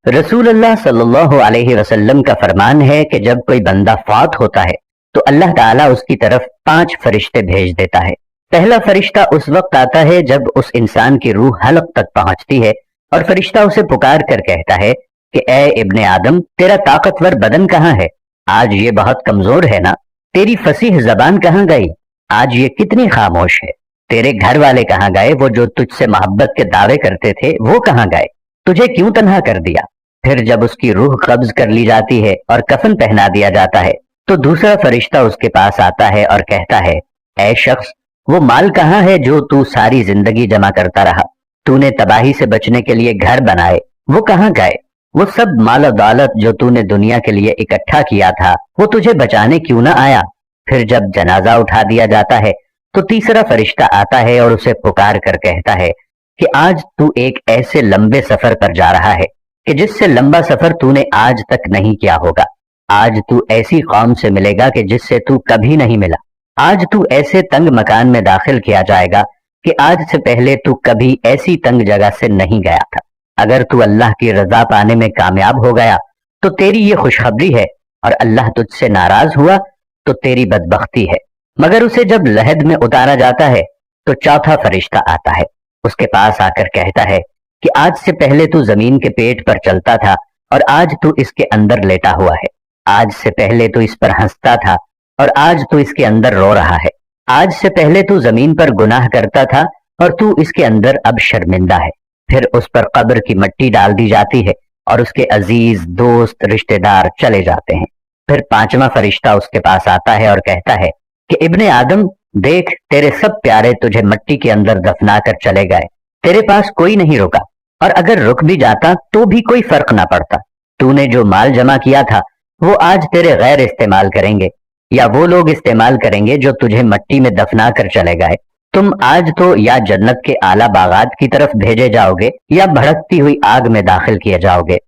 रसूल अल्लाह सल्लल्लाहु अलैहि वसल्लम का फरमान है कि जब कोई बंदा फौत होता है तो अल्लाह ताला उसकी तरफ 5 फरिश्ते भेज देता है। पहला फरिश्ता उस वक्त आता है जब उस इंसान की रूह हलक तक पहुंचती है और फरिश्ता उसे पुकार कर कहता है कि ए इब्ने आदम, तेरा ताकतवर बदन कहाँ है? आज ये बहुत कमजोर है ना? तेरी फसीह जबान कहाँ गई? आज ये कितनी खामोश है? तेरे घर वाले कहाँ गए? वो जो तुझसे मोहब्बत के दावे करते थे वो कहाँ गए? तुझे क्यों तन्हा कर दिया? फिर जब उसकी रूह कब्ज कर ली जाती है और कफन पहना दिया जाता है तो दूसरा फरिश्ता उसके पास आता है और कहता है, ऐ शख्स, वो माल कहाँ है जो तू सारी जिंदगी जमा करता रहा? तूने तबाही से बचने के लिए घर बनाए, वो कहाँ गए? वो सब माल और दौलत जो तूने दुनिया के लिए इकट्ठा किया था वो तुझे बचाने क्यों ना आया? फिर जब जनाजा उठा दिया जाता है तो तीसरा फरिश्ता आता है और उसे पुकार कर कहता है कि आज तू एक ऐसे लंबे सफर पर जा रहा है कि जिससे लंबा सफर तूने आज तक नहीं किया होगा। आज तू ऐसी कौम से मिलेगा कि जिससे तू कभी नहीं मिला। आज तू ऐसे तंग मकान में दाखिल किया जाएगा कि आज से पहले तू कभी ऐसी तंग जगह से नहीं गया था। अगर तू अल्लाह की रजा पाने में कामयाब हो गया तो तेरी ये खुशखबरी है, और अल्लाह तुझसे नाराज हुआ तो तेरी बदबख्ती है। मगर उसे जब लहद में उतारा जाता है तो चौथा फरिश्ता आता है, उसके पास आकर कहता है कि आज से पहले तू जमीन के पेट पर चलता था और आज तू इसके अंदर लेटा हुआ है। आज से पहले तू इस पर हंसता था और आज तू इसके अंदर रो रहा है। आज से पहले तू जमीन पर गुनाह करता था और तू इसके अंदर अब शर्मिंदा है। फिर उस पर कब्र की मिट्टी डाल दी जाती है और उसके अजीज, दोस्त, रिश्तेदार चले जाते हैं। फिर पांचवा फरिश्ता उसके पास आता है और कहता है कि इब्ने आदम, देख, तेरे सब प्यारे तुझे मिट्टी के अंदर दफना कर चले गए। तेरे पास कोई नहीं रुका, और अगर रुक भी जाता तो भी कोई फर्क ना पड़ता। तूने जो माल जमा किया था वो आज तेरे गैर इस्तेमाल करेंगे, या वो लोग इस्तेमाल करेंगे जो तुझे मिट्टी में दफना कर चले गए। तुम आज तो या जन्नत के आला बागात की तरफ भेजे जाओगे या भड़कती हुई आग में दाखिल किए जाओगे।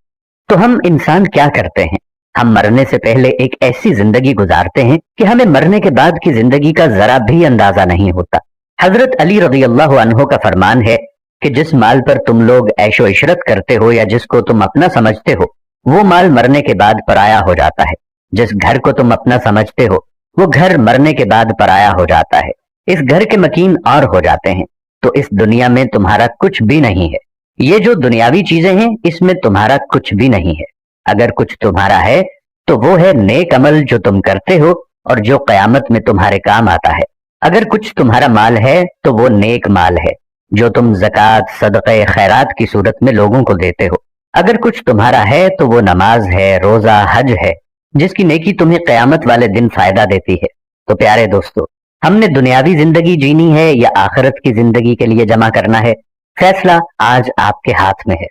तो हम इंसान क्या करते हैं? हम मरने से पहले एक ऐसी जिंदगी गुजारते हैं कि हमें मरने के बाद की जिंदगी का जरा भी अंदाजा नहीं होता। हजरत अली रज़ी अल्लाह अन्हु का फरमान है कि जिस माल पर तुम लोग ऐशो इशरत करते हो या जिसको तुम अपना समझते हो, वो माल मरने के बाद पराया हो जाता है। जिस घर को तुम अपना समझते हो वो घर मरने के बाद पराया हो जाता है। इस घर के मकीन और हो जाते हैं। तो इस दुनिया में तुम्हारा कुछ भी नहीं है। ये जो दुनियावी चीजें हैं इसमें तुम्हारा कुछ भी नहीं है। अगर कुछ तुम्हारा है तो वो है नेक अमल जो तुम करते हो और जो कयामत में तुम्हारे काम आता है। अगर कुछ तुम्हारा माल है तो वो नेक माल है जो तुम ज़कात, सदक़े, खैरात की सूरत में लोगों को देते हो। अगर कुछ तुम्हारा है तो वो नमाज है, रोजा, हज है, जिसकी नेकी तुम्हें कयामत वाले दिन फायदा देती है। तो प्यारे दोस्तों, हमने दुनियावी जिंदगी जीनी है या आखिरत की जिंदगी के लिए जमा करना है? फैसला आज आपके हाथ में है।